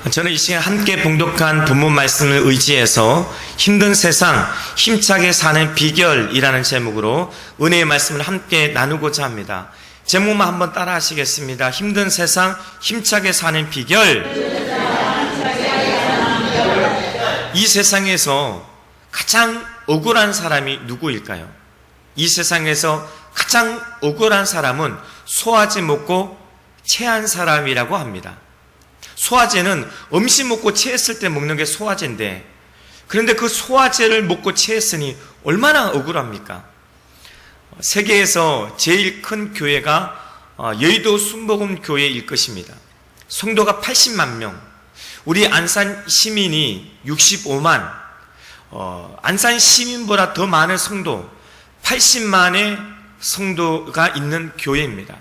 저는 이 시간 함께 봉독한 본문 말씀을 의지해서 힘든 세상 힘차게 사는 비결이라는 제목으로 은혜의 말씀을 함께 나누고자 합니다. 제목만 한번 따라 하시겠습니다. 힘든 세상 힘차게 사는 비결. 이 세상에서 가장 억울한 사람이 누구일까요? 이 세상에서 가장 억울한 사람은 소화제 먹고 체한 사람이라고 합니다. 소화제는 음식 먹고 체했을 때 먹는 게 소화제인데, 그런데 그 소화제를 먹고 체했으니 얼마나 억울합니까? 세계에서 제일 큰 교회가 여의도 순복음 교회일 것입니다. 성도가 80만 명, 우리 안산 시민이 65만, 안산 시민보다 더 많은 성도 80만의 성도가 있는 교회입니다.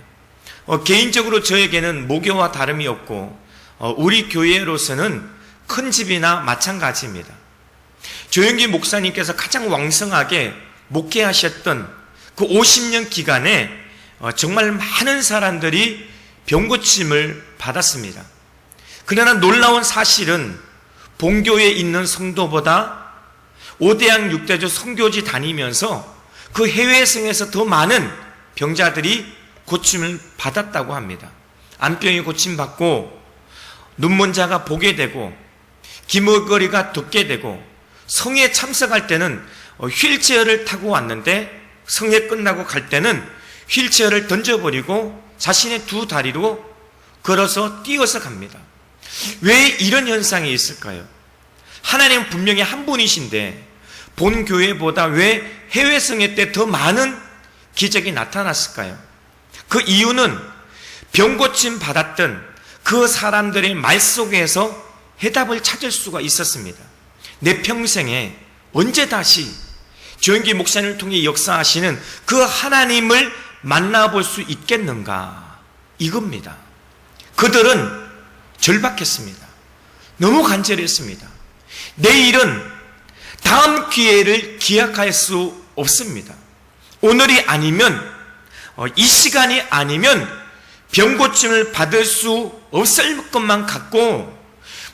개인적으로 저에게는 모교와 다름이 없고 우리 교회로서는 큰 집이나 마찬가지입니다. 조영기 목사님께서 가장 왕성하게 목회하셨던 그 50년 기간에 정말 많은 사람들이 병고침을 받았습니다. 그러나 놀라운 사실은 본교에 있는 성도보다 5대양 6대조 선교지 다니면서 그 해외성에서 더 많은 병자들이 고침을 받았다고 합니다. 암병이 고침받고 눈먼 자가 보게 되고 귀머거리가 듣게 되고, 성에 참석할 때는 휠체어를 타고 왔는데 성회 끝나고 갈 때는 휠체어를 던져버리고 자신의 두 다리로 걸어서 뛰어서 갑니다. 왜 이런 현상이 있을까요? 하나님은 분명히 한 분이신데 본 교회보다 왜 해외 성회 때 더 많은 기적이 나타났을까요? 그 이유는 병고침 받았던 그 사람들의 말 속에서 해답을 찾을 수가 있었습니다. 내 평생에 언제 다시 조영기 목사님을 통해 역사하시는 그 하나님을 만나볼 수 있겠는가, 이겁니다. 그들은 절박했습니다. 너무 간절했습니다. 내일은 다음 기회를 기약할 수 없습니다. 오늘이 아니면, 이 시간이 아니면 병고침을 받을 수 없을 것만 같고,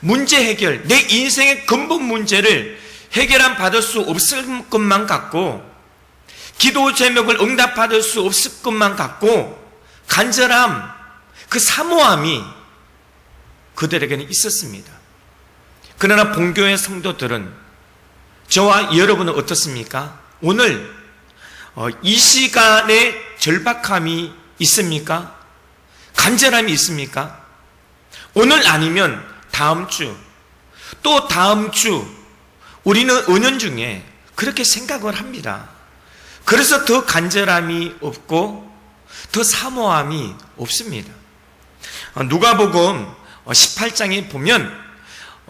문제 해결, 내 인생의 근본 문제를 해결한 받을 수 없을 것만 같고, 기도 제목을 응답받을 수 없을 것만 같고, 간절함, 그 사모함이 그들에게는 있었습니다. 그러나 본교의 성도들은, 저와 여러분은 어떻습니까? 오늘 이 시간에 절박함이 있습니까? 간절함이 있습니까? 오늘 아니면 다음 주, 또 다음 주, 우리는 은연중에 그렇게 생각을 합니다. 그래서 더 간절함이 없고 더 사모함이 없습니다. 누가복음 18장에 보면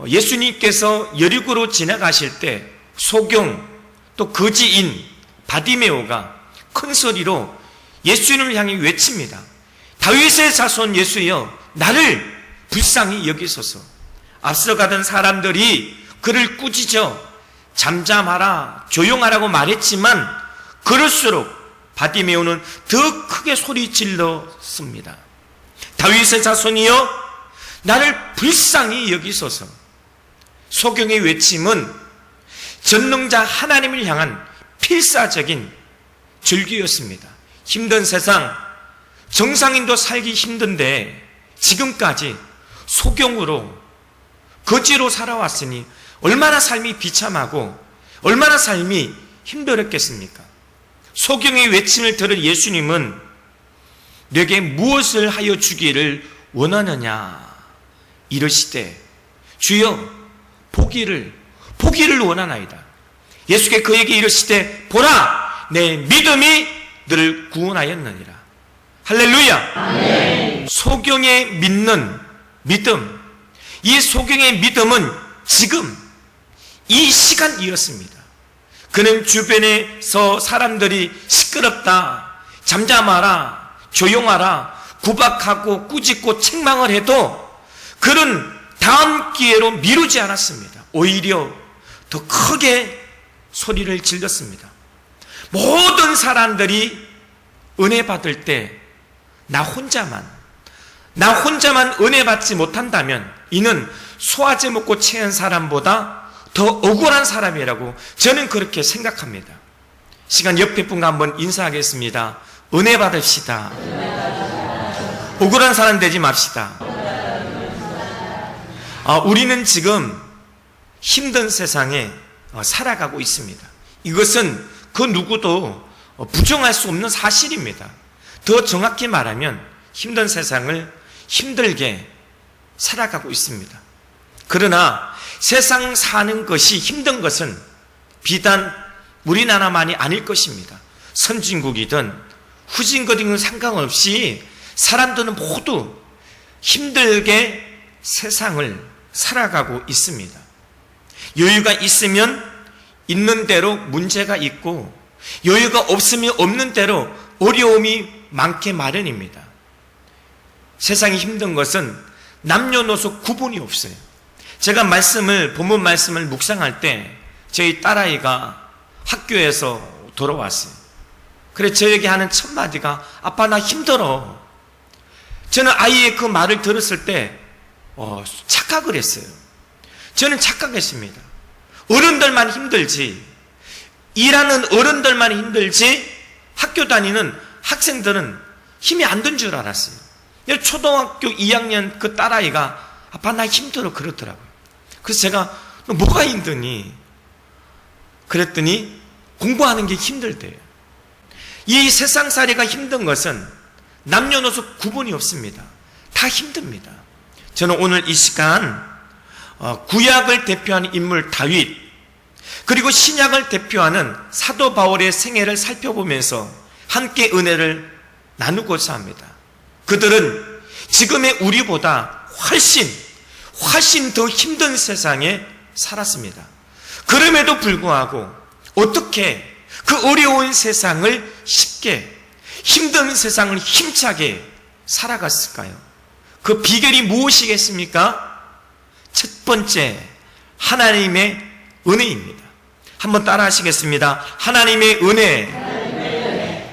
예수님께서 여리고로 지나가실 때 소경 또 거지인 바디메오가 큰 소리로 예수님을 향해 외칩니다. 다윗의 자손 예수여, 나를 불쌍히 여기소서. 앞서가던 사람들이 그를 꾸짖어 잠잠하라, 조용하라고 말했지만 그럴수록 바디메오는 더 크게 소리 질렀습니다. 다윗의 자손이여, 나를 불쌍히 여기소서. 소경의 외침은 전능자 하나님을 향한 필사적인 절규였습니다. 힘든 세상, 정상인도 살기 힘든데 지금까지 소경으로, 거지로 살아왔으니 얼마나 삶이 비참하고 얼마나 삶이 힘들었겠습니까? 소경의 외침을 들은 예수님은 내게 무엇을 하여 주기를 원하느냐 이르시되, 주여 보기를 원하나이다. 예수께 그에게 이르시되, 보라, 내 믿음이 너를 구원하였느니라. 할렐루야. 아멘. 소경의 믿는 믿음, 이 소경의 믿음은 지금 이 시간이었습니다. 그는 주변에서 사람들이 시끄럽다, 잠잠하라, 조용하라, 구박하고 꾸짖고 책망을 해도 그는 다음 기회로 미루지 않았습니다. 오히려 더 크게 소리를 질렀습니다. 모든 사람들이 은혜 받을 때 나 혼자만, 나 혼자만 은혜 받지 못한다면 이는 소화제 먹고 체한 사람보다 더 억울한 사람이라고 저는 그렇게 생각합니다. 시간 옆에 분과 한번 인사하겠습니다. 은혜 받읍시다. 억울한 사람 되지 맙시다. 우리는 지금 힘든 세상에 살아가고 있습니다. 이것은 그 누구도 부정할 수 없는 사실입니다. 더 정확히 말하면 힘든 세상을 힘들게 살아가고 있습니다. 그러나 세상 사는 것이 힘든 것은 비단 우리나라만이 아닐 것입니다. 선진국이든 후진국이든 상관없이 사람들은 모두 힘들게 세상을 살아가고 있습니다. 여유가 있으면 있는 대로 문제가 있고 여유가 없으면 없는 대로 어려움이 많게 마련입니다. 세상이 힘든 것은 남녀노소 구분이 없어요. 제가 본문 말씀을 묵상할 때 저희 딸아이가 학교에서 돌아왔어요. 그래 저에게 하는 첫 마디가 아빠 나 힘들어. 저는 아이의 그 말을 들었을 때 착각을 했어요. 저는 착각했습니다. 어른들만 힘들지, 일하는 어른들만 힘들지 학교 다니는 학생들은 힘이 안 든 줄 알았어요. 초등학교 2학년 그 딸아이가 아빠 나 힘들어 그러더라고요. 그래서 제가 너 뭐가 힘드니? 그랬더니 공부하는 게 힘들대요. 이 세상살이가 힘든 것은 남녀노소 구분이 없습니다. 다 힘듭니다. 저는 오늘 이 시간 구약을 대표하는 인물 다윗 그리고 신약을 대표하는 사도 바울의 생애를 살펴보면서 함께 은혜를 나누고자 합니다. 그들은 지금의 우리보다 훨씬 더 힘든 세상에 살았습니다. 그럼에도 불구하고 어떻게 그 어려운 세상을 쉽게 힘든 세상을 힘차게 살아갔을까요? 그 비결이 무엇이겠습니까? 첫 번째, 하나님의 은혜입니다. 한번 따라 하시겠습니다. 하나님의 은혜.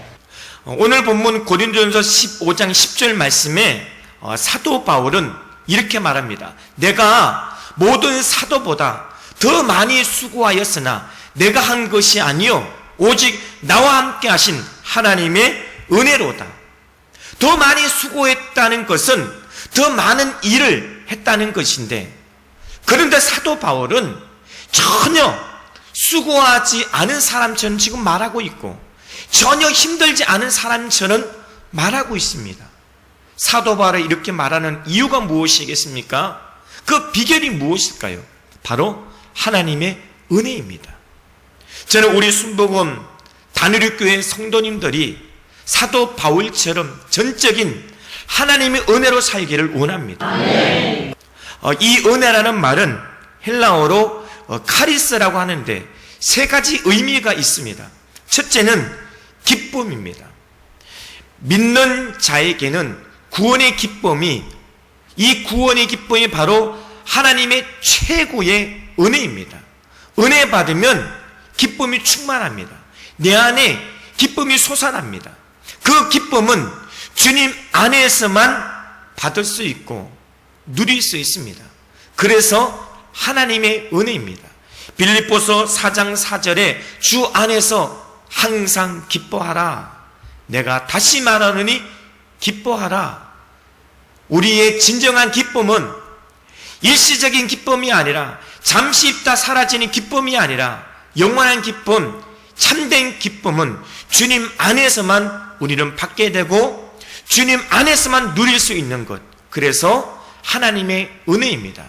오늘 본문 고린도전서 15장 10절 말씀에 사도 바울은 이렇게 말합니다. 내가 모든 사도보다 더 많이 수고하였으나 내가 한 것이 아니요 오직 나와 함께 하신 하나님의 은혜로다. 더 많이 수고했다는 것은 더 많은 일을 했다는 것인데, 그런데 사도 바울은 전혀 수고하지 않은 사람처럼 지금 말하고 있고 전혀 힘들지 않은 사람처럼 말하고 있습니다. 사도 바울이 이렇게 말하는 이유가 무엇이겠습니까? 그 비결이 무엇일까요? 바로 하나님의 은혜입니다. 저는 우리 순복음 다누리교회 성도님들이 사도 바울처럼 전적인 하나님의 은혜로 살기를 원합니다. 이 은혜라는 말은 헬라어로 카리스라고 하는데 세 가지 의미가 있습니다. 첫째는 기쁨입니다. 믿는 자에게는 구원의 기쁨이, 이 구원의 기쁨이 바로 하나님의 최고의 은혜입니다. 은혜 받으면 기쁨이 충만합니다. 내 안에 기쁨이 솟아납니다. 그 기쁨은 주님 안에서만 받을 수 있고 누릴 수 있습니다. 그래서 하나님의 은혜입니다. 빌립보서 4장 4절에 주 안에서 항상 기뻐하라. 내가 다시 말하노니 기뻐하라. 우리의 진정한 기쁨은 일시적인 기쁨이 아니라 잠시 있다 사라지는 기쁨이 아니라 영원한 기쁨, 참된 기쁨은 주님 안에서만 우리는 받게 되고 주님 안에서만 누릴 수 있는 것. 그래서 하나님의 은혜입니다.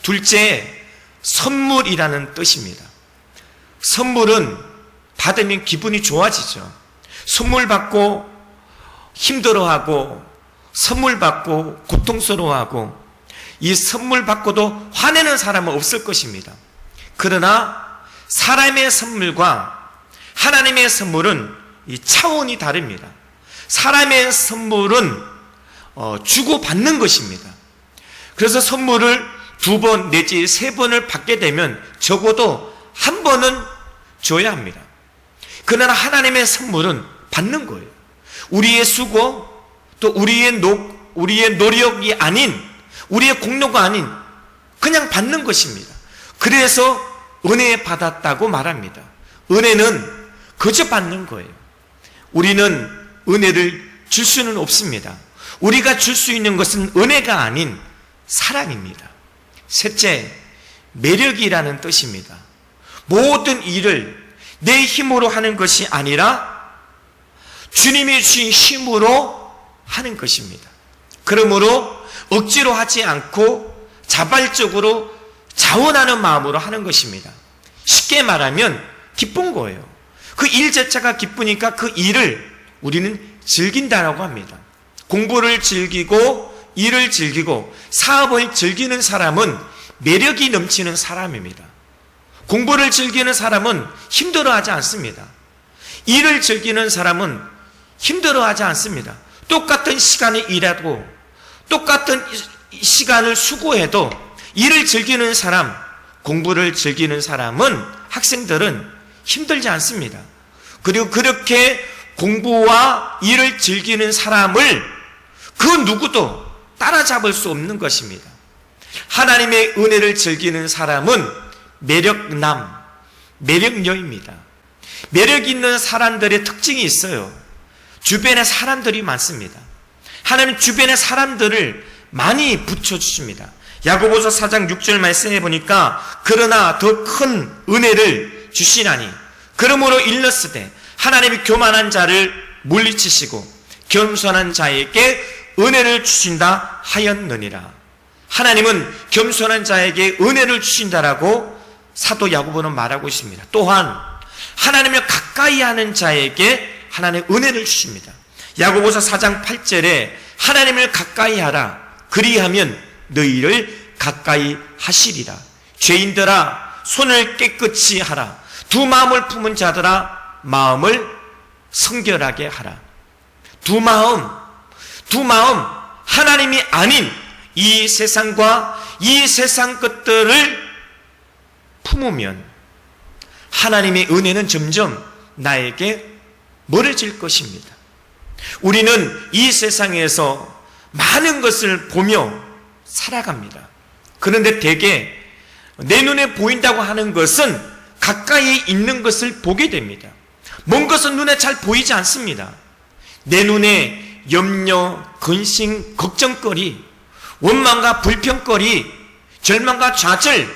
둘째, 선물이라는 뜻입니다. 선물은 받으면 기분이 좋아지죠. 선물 받고 힘들어하고 선물 받고 고통스러워하고 이 선물 받고도 화내는 사람은 없을 것입니다. 그러나 사람의 선물과 하나님의 선물은 이 차원이 다릅니다. 사람의 선물은 주고받는 것입니다. 그래서 선물을 2번 내지 3번을 받게 되면 적어도 1번은 줘야 합니다. 그러나 하나님의 선물은 받는 거예요. 우리의 수고, 또 우리의 우리의 노력이 아닌, 우리의 공로가 아닌 그냥 받는 것입니다. 그래서 은혜 받았다고 말합니다. 은혜는 그저 받는 거예요. 우리는 은혜를 줄 수는 없습니다. 우리가 줄 수 있는 것은 은혜가 아닌 사랑입니다. 셋째, 매력이라는 뜻입니다. 모든 일을 내 힘으로 하는 것이 아니라 주님이 주신 힘으로 하는 것입니다. 그러므로 억지로 하지 않고 자발적으로 자원하는 마음으로 하는 것입니다. 쉽게 말하면 기쁜 거예요. 그 일 자체가 기쁘니까 그 일을 우리는 즐긴다라고 합니다. 공부를 즐기고 일을 즐기고 사업을 즐기는 사람은 매력이 넘치는 사람입니다. 공부를 즐기는 사람은 힘들어하지 않습니다. 일을 즐기는 사람은 힘들어하지 않습니다. 똑같은 시간에 일하고 똑같은 시간을 수고해도 일을 즐기는 사람, 공부를 즐기는 사람은, 학생들은 힘들지 않습니다. 그리고 그렇게 공부와 일을 즐기는 사람을 그 누구도 따라잡을 수 없는 것입니다. 하나님의 은혜를 즐기는 사람은 매력남, 매력녀입니다. 매력 있는 사람들의 특징이 있어요. 주변에 사람들이 많습니다. 하나님 주변에 사람들을 많이 붙여주십니다. 야고보서 4장 6절 말씀해 보니까 그러나 더 큰 은혜를 주시나니 그러므로 일렀으되 하나님이 교만한 자를 물리치시고 겸손한 자에게 은혜를 주신다 하였느니라. 하나님은 겸손한 자에게 은혜를 주신다라고 사도 야고보는 말하고 있습니다. 또한 하나님을 가까이 하는 자에게 하나님 은혜를 주십니다. 야고보서 4장 8절에 하나님을 가까이 하라. 그리하면 너희를 가까이 하시리라. 죄인들아 손을 깨끗이 하라. 두 마음을 품은 자들아 마음을 성결하게 하라. 두 마음 하나님이 아닌 이 세상과 이 세상 것들을 품으면 하나님의 은혜는 점점 나에게 멀어질 것입니다. 우리는 이 세상에서 많은 것을 보며 살아갑니다. 그런데 대개 내 눈에 보인다고 하는 것은 가까이 있는 것을 보게 됩니다. 먼 것은 눈에 잘 보이지 않습니다. 내 눈에 염려, 근심, 걱정거리, 원망과 불평거리, 절망과 좌절,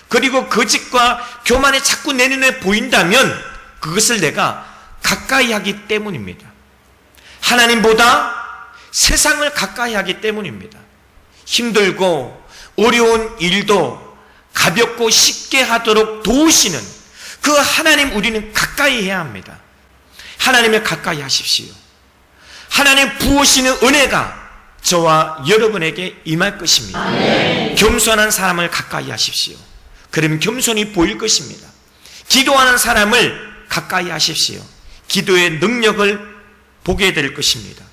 그리고 거짓과 교만이 자꾸 내 눈에 보인다면 그것을 내가 가까이 하기 때문입니다. 하나님보다 세상을 가까이 하기 때문입니다. 힘들고 어려운 일도 가볍고 쉽게 하도록 도우시는 그 하나님 우리는 가까이 해야 합니다. 하나님을 가까이 하십시오. 하나님 부으시는 은혜가 저와 여러분에게 임할 것입니다. 아멘. 겸손한 사람을 가까이 하십시오. 그럼 겸손이 보일 것입니다. 기도하는 사람을 가까이 하십시오. 기도의 능력을 보게 될 것입니다.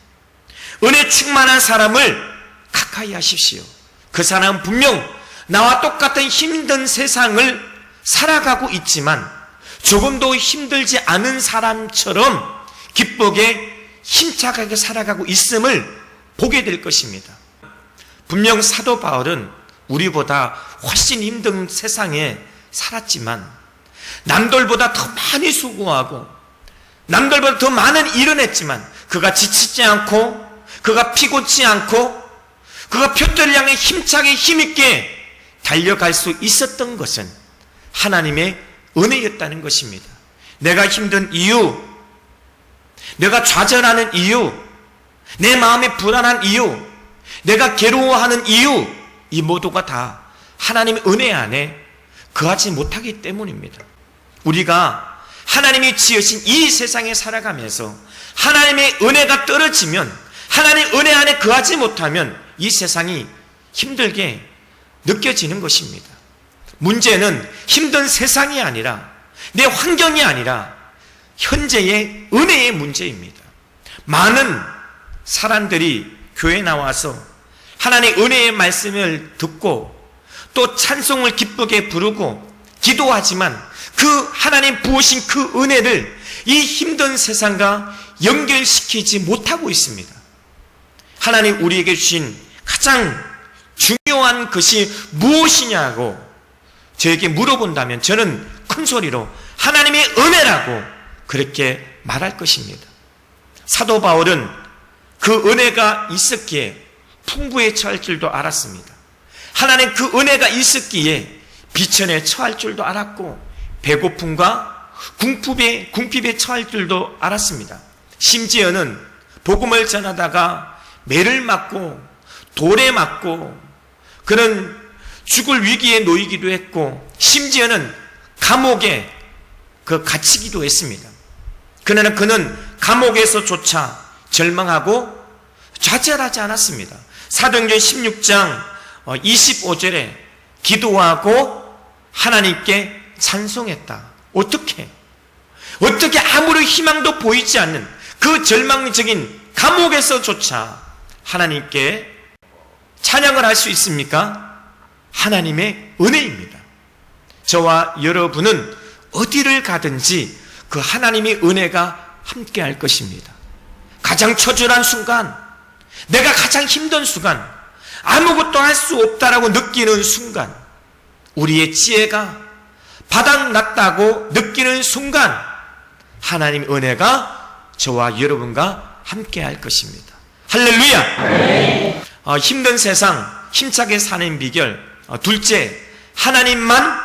은혜 충만한 사람을 가까이 하십시오. 그 사람은 분명 나와 똑같은 힘든 세상을 살아가고 있지만 조금도 힘들지 않은 사람처럼 기쁘게 힘차게 살아가고 있음을 보게 될 것입니다. 분명 사도 바울은 우리보다 훨씬 힘든 세상에 살았지만 남들보다 더 많이 수고하고 남들보다 더 많은 일을 했지만 그가 지치지 않고 그가 피곤치 않고 그가 표대를 향해 힘차게 힘있게 달려갈 수 있었던 것은 하나님의 은혜였다는 것입니다. 내가 힘든 이유, 내가 좌절하는 이유, 내 마음이 불안한 이유, 내가 괴로워하는 이유, 이 모두가 다 하나님의 은혜 안에 거하지 못하기 때문입니다. 우리가 하나님이 지으신 이 세상에 살아가면서 하나님의 은혜가 떨어지면, 하나님의 은혜 안에 거하지 못하면 이 세상이 힘들게 느껴지는 것입니다. 문제는 힘든 세상이 아니라 내 환경이 아니라 현재의 은혜의 문제입니다. 많은 사람들이 교회에 나와서 하나님의 은혜의 말씀을 듣고 또 찬송을 기쁘게 부르고 기도하지만 그 하나님 부으신 그 은혜를 이 힘든 세상과 연결시키지 못하고 있습니다. 하나님 우리에게 주신 가장 중요한 것이 무엇이냐고 저에게 물어본다면 저는 큰 소리로 하나님의 은혜라고 그렇게 말할 것입니다. 사도 바울은 그 은혜가 있었기에 풍부에 처할 줄도 알았습니다. 하나님 그 은혜가 있었기에 비천에 처할 줄도 알았고 배고픔과 궁핍에 처할 줄도 알았습니다. 심지어는 복음을 전하다가 매를 맞고 돌에 맞고 그런 죽을 위기에 놓이기도 했고 심지어는 감옥에 갇히기도 했습니다. 그러나 그는 감옥에서조차 절망하고 좌절하지 않았습니다. 사도행전 16장 25절에 기도하고 하나님께 찬송했다. 어떻게 아무런 희망도 보이지 않는 그 절망적인 감옥에서조차 하나님께 찬양을 할 수 있습니까? 하나님의 은혜입니다. 저와 여러분은 어디를 가든지 그 하나님의 은혜가 함께 할 것입니다. 가장 처절한 순간, 내가 가장 힘든 순간, 아무것도 할 수 없다라고 느끼는 순간, 우리의 지혜가 바닥났다고 느끼는 순간 하나님의 은혜가 저와 여러분과 함께 할 것입니다. 할렐루야! 네. 힘든 세상 힘차게 사는 비결 둘째, 하나님만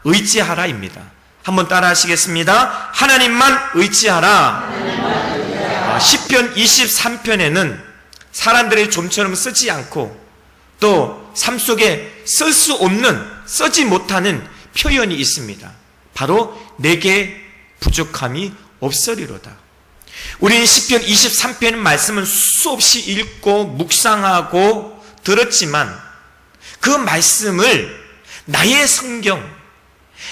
의지하라입니다. 한번 따라 하시겠습니다. 하나님만 의지하라. 시편 23편에는 사람들의 좀처럼 쓰지 않고 또 삶 속에 쓸 수 없는, 쓰지 못하는 표현이 있습니다. 바로 내게 부족함이 없으리로다. 우리는 시편 23편 말씀은 수없이 읽고 묵상하고 들었지만 그 말씀을 나의 성경,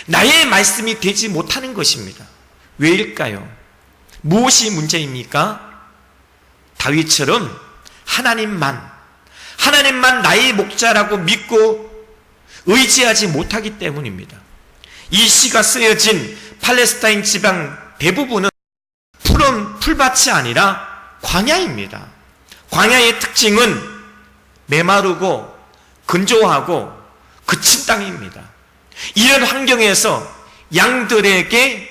나의 말씀이 되지 못하는 것입니다. 왜일까요? 무엇이 문제입니까? 다윗처럼 하나님만 나의 목자라고 믿고 의지하지 못하기 때문입니다. 이 시가 쓰여진 팔레스타인 지방 대부분은 푸른 풀밭이 아니라 광야입니다. 광야의 특징은 메마르고 건조하고 거친 땅입니다. 이런 환경에서 양들에게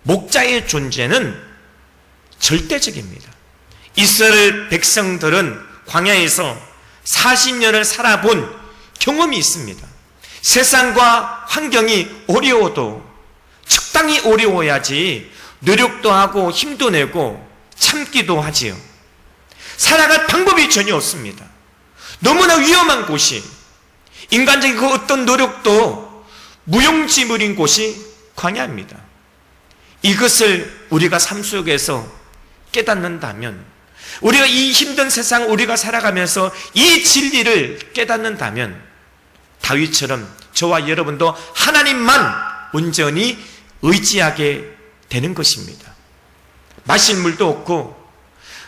목자의 존재는 절대적입니다. 이스라엘 백성들은 광야에서 40년을 살아본 경험이 있습니다. 세상과 환경이 어려워도 적당히 어려워야지 노력도 하고 힘도 내고 참기도 하지요. 살아갈 방법이 전혀 없습니다. 너무나 위험한 곳이, 인간적인 그 어떤 노력도 무용지물인 곳이 광야입니다. 이것을 우리가 삶 속에서 깨닫는다면, 우리가 이 힘든 세상 우리가 살아가면서 이 진리를 깨닫는다면 다윗처럼 저와 여러분도 하나님만 온전히 의지하게 되는 것입니다. 마실 물도 없고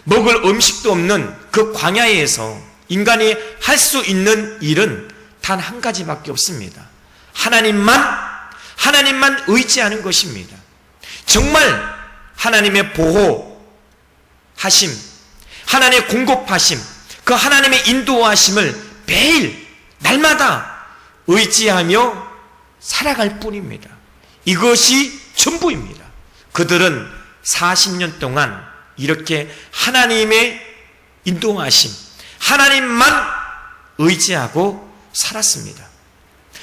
먹을 음식도 없는 그 광야에서 인간이 할 수 있는 일은 단 한 가지밖에 없습니다. 하나님만 의지하는 것입니다. 정말 하나님의 보호하심, 하나님의 공급하심, 그 하나님의 인도하심을 매일 날마다 의지하며 살아갈 뿐입니다. 이것이 전부입니다. 그들은 40년 동안 이렇게 하나님의 인도하심, 하나님만 의지하고 살았습니다.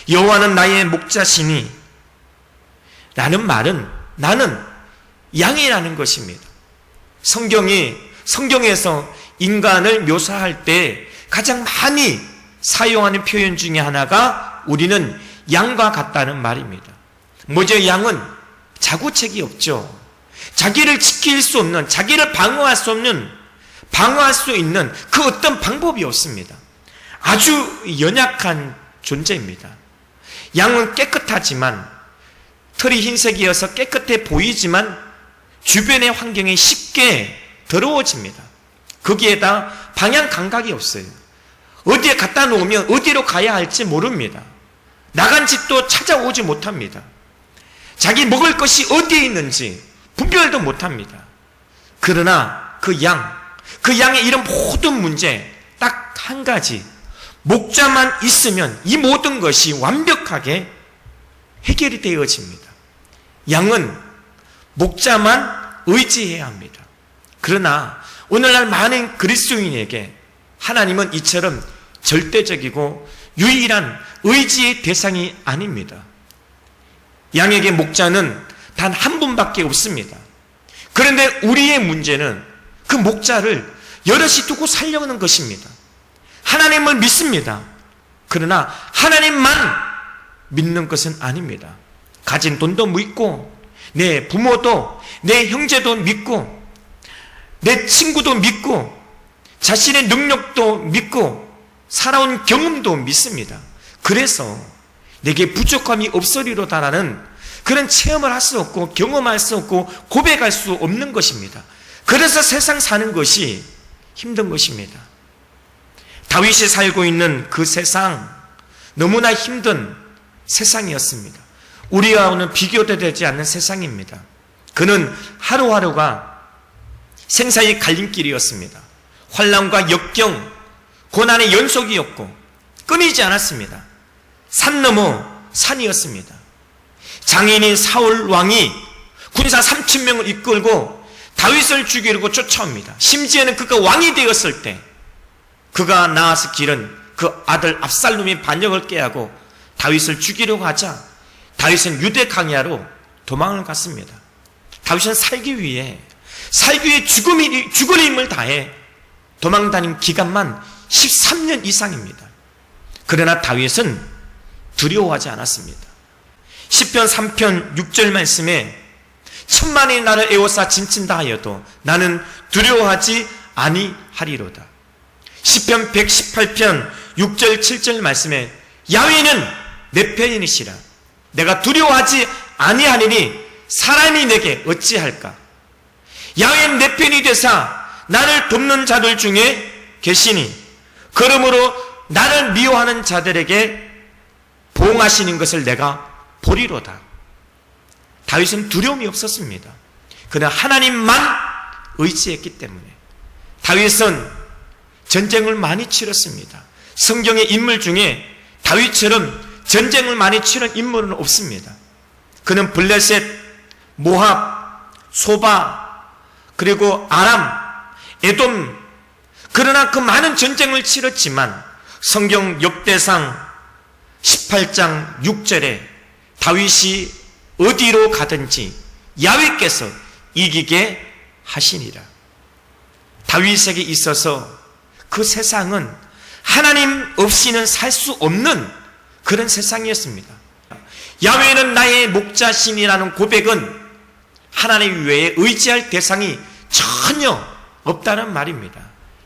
여호와는 나의 목자시니, 라는 말은 나는 양이라는 것입니다. 성경에서 인간을 묘사할 때 가장 많이 사용하는 표현 중에 하나가 우리는 양과 같다는 말입니다. 먼저 양은 자구책이 없죠. 자기를 지킬 수 없는, 자기를 방어할 수 있는 그 어떤 방법이 없습니다. 아주 연약한 존재입니다. 양은 깨끗하지만, 털이 흰색이어서 깨끗해 보이지만 주변의 환경에 쉽게 더러워집니다. 거기에다 방향 감각이 없어요. 어디에 갖다 놓으면 어디로 가야 할지 모릅니다. 나간 집도 찾아오지 못합니다. 자기 먹을 것이 어디에 있는지 분별도 못합니다. 그러나 그 양, 그 양의 이런 모든 문제 딱 한 가지, 목자만 있으면 이 모든 것이 완벽하게 해결이 되어집니다. 양은 목자만 의지해야 합니다. 그러나 오늘날 많은 그리스도인에게 하나님은 이처럼 절대적이고 유일한 의지의 대상이 아닙니다. 양에게 목자는 단 한 분밖에 없습니다. 그런데 우리의 문제는 그 목자를 여럿이 두고 살려는 것입니다. 하나님을 믿습니다. 그러나 하나님만 믿는 것은 아닙니다. 가진 돈도 믿고, 내 부모도, 내 형제도 믿고, 내 친구도 믿고, 자신의 능력도 믿고, 살아온 경험도 믿습니다. 그래서 내게 부족함이 없으리로다라는 그런 체험을 할 수 없고, 경험할 수 없고, 고백할 수 없는 것입니다. 그래서 세상 사는 것이 힘든 것입니다. 다윗이 살고 있는 그 세상, 너무나 힘든 세상이었습니다. 우리와는 비교도 되지 않는 세상입니다. 그는 하루하루가 생사의 갈림길이었습니다. 환난과 역경, 고난의 연속이었고 끊이지 않았습니다. 산 넘어 산이었습니다. 장인인 사울 왕이 군사 3,000명을 이끌고 다윗을 죽이려고 쫓아옵니다. 심지어는 그가 왕이 되었을 때 그가 나아서 기른 그 아들 압살롬이 반역을 깨하고 다윗을 죽이려고 하자 다윗은 유대 강야로 도망을 갔습니다. 다윗은 살기 위해 죽을 힘을 다해 도망 다닌 기간만 13년 이상입니다. 그러나 다윗은 두려워하지 않았습니다. 시편 3편 6절 말씀에 천만이 나를 에워싸 짐친다 하여도 나는 두려워하지 아니하리로다. 시편 118편 6절 7절 말씀에 야훼는 내 편이시라. 내가 두려워하지 아니하리니 사람이 내게 어찌할까. 야훼는 내 편이 되사 나를 돕는 자들 중에 계시니 그러므로 나를 미워하는 자들에게 보응하시는 것을 내가 보리로다. 다윗은 두려움이 없었습니다. 그러나 하나님만 의지했기 때문에. 다윗은 전쟁을 많이 치렀습니다. 성경의 인물 중에 다윗처럼 전쟁을 많이 치른 인물은 없습니다. 그는 블레셋, 모압, 소바, 그리고 아람, 에돔, 그러나 그 많은 전쟁을 치렀지만 성경 역대상 18장 6절에 다윗이 어디로 가든지 야훼께서 이기게 하시니라. 다윗에게 있어서 그 세상은 하나님 없이는 살 수 없는 그런 세상이었습니다. 야훼는 나의 목자신이라는 고백은 하나님 외에 의지할 대상이 전혀 없다는 말입니다.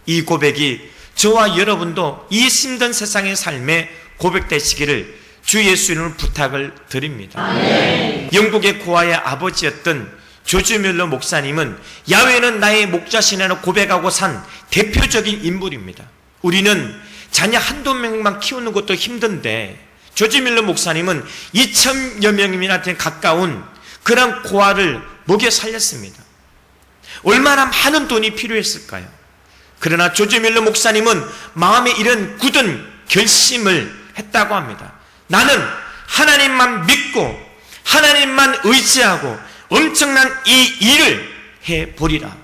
이 고백이 저와 여러분도 이 힘든 세상의 삶에 고백되시기를 주 예수님을 부탁을 드립니다. 아멘. 영국의 고아의 아버지였던 조지 뮬러 목사님은 야훼는 나의 목자신이라고 고백하고 산 대표적인 인물입니다. 우리는 자녀 한두 명만 키우는 것도 힘든데 조지 뮬러 목사님은 2,000여 명이나 가까운 그런 고아를 먹여 살렸습니다. 얼마나 많은 돈이 필요했을까요? 그러나 조지 뮬러 목사님은 마음에 이런 굳은 결심을 했다고 합니다. 나는 하나님만 믿고 하나님만 의지하고 엄청난 이 일을 해보리라.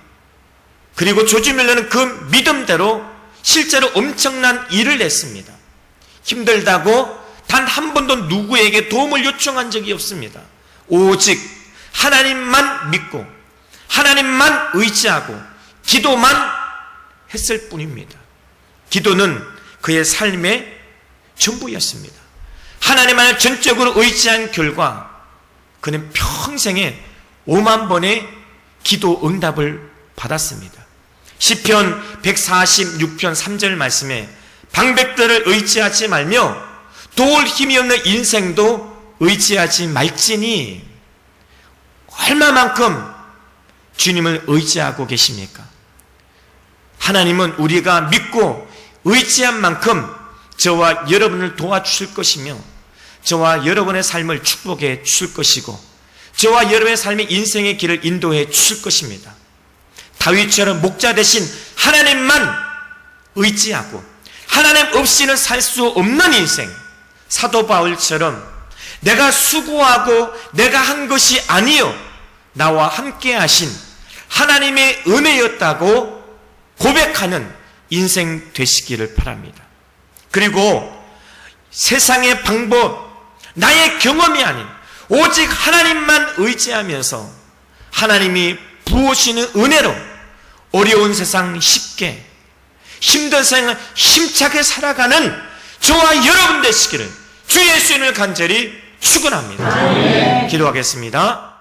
그리고 조지 뮬러는 그 믿음대로 실제로 엄청난 일을 했습니다. 힘들다고 단 한 번도 누구에게 도움을 요청한 적이 없습니다. 오직 하나님만 믿고 하나님만 의지하고 기도만 했을 뿐입니다. 기도는 그의 삶의 전부였습니다. 하나님만을 전적으로 의지한 결과 그는 평생에 5만 번의 기도 응답을 받았습니다. 시편 146편 3절 말씀에 방백들을 의지하지 말며 도울 힘이 없는 인생도 의지하지 말지니. 얼마만큼 주님을 의지하고 계십니까? 하나님은 우리가 믿고 의지한 만큼 저와 여러분을 도와주실 것이며 저와 여러분의 삶을 축복해 주실 것이고 저와 여러분의 삶의 인생의 길을 인도해 주실 것입니다. 다윗처럼 목자 대신 하나님만 의지하고 하나님 없이는 살 수 없는 인생, 사도 바울처럼 내가 수고하고 내가 한 것이 아니요 나와 함께 하신 하나님의 은혜였다고 고백하는 인생 되시기를 바랍니다. 그리고 세상의 방법, 나의 경험이 아닌 오직 하나님만 의지하면서 하나님이 부으시는 은혜로 어려운 세상 쉽게, 힘든 세상을 힘차게 살아가는 저와 여러분 되시기를 주 예수님을 간절히 축원합니다. 기도하겠습니다.